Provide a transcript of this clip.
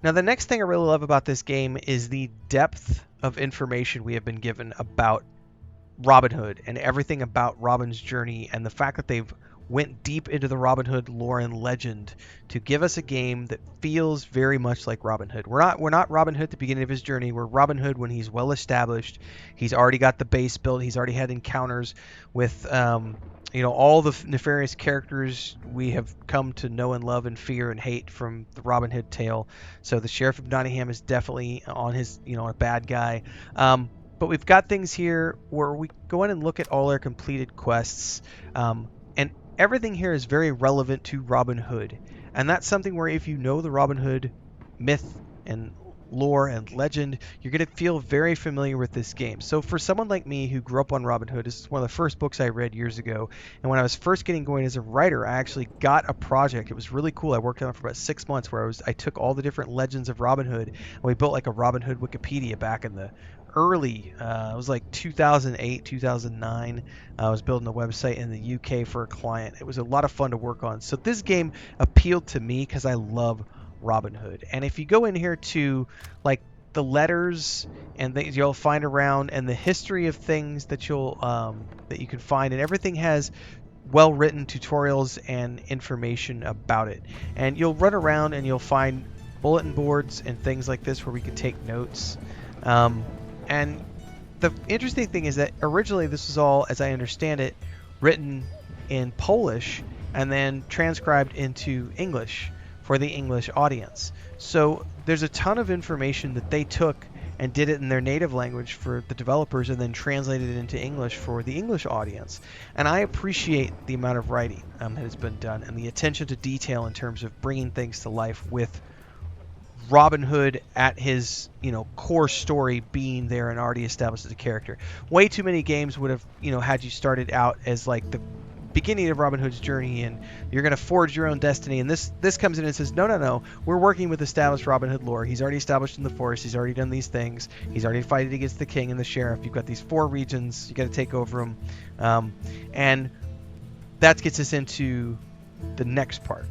Now, the next thing I really love about this game is the depth of information we have been given about Robin Hood and everything about Robin's journey, and the fact that they've went deep into the Robin Hood lore and legend to give us a game that feels very much like Robin Hood. We're not Robin Hood at the beginning of his journey. We're Robin Hood when he's well established. He's already got the base built. He's already had encounters with all the nefarious characters we have come to know and love and fear and hate from the Robin Hood tale. So the Sheriff of Nottingham is definitely on his, a bad guy. But we've got things here where we go in and look at all our completed quests, and everything here is very relevant to Robin Hood. And that's something where if you know the Robin Hood myth and lore and legend, you're going to feel very familiar with this game. So for someone like me who grew up on Robin Hood, this is one of the first books I read years ago. And when I was first getting going as a writer, I actually got a project. It was really cool. I worked on it for about 6 months where I took all the different legends of Robin Hood and we built like a Robin Hood Wikipedia back in the early, it was like 2008, 2009. I was building a website in the UK for a client. It was a lot of fun to work on. So this game appealed to me because I love Robin Hood. And if you go in here to like the letters and things you'll find around and the history of things that that you can find, and everything has well written tutorials and information about it. And you'll run around and you'll find bulletin boards and things like this where we can take notes. And the interesting thing is that originally this was all, as I understand it, written in Polish and then transcribed into English for the English audience. So there's a ton of information that they took and did it in their native language for the developers and then translated it into English for the English audience. And I appreciate the amount of writing that has been done and the attention to detail in terms of bringing things to life with Robin Hood at his, core story being there and already established as a character. Way too many games would have, had you started out as like the beginning of Robin Hood's journey and you're going to forge your own destiny. And this comes in and says, no, we're working with established Robin Hood lore. He's already established in the forest. He's already done these things. He's already fighting against the king and the sheriff. You've got these 4 regions. You got to take over them. And that gets us into the next part.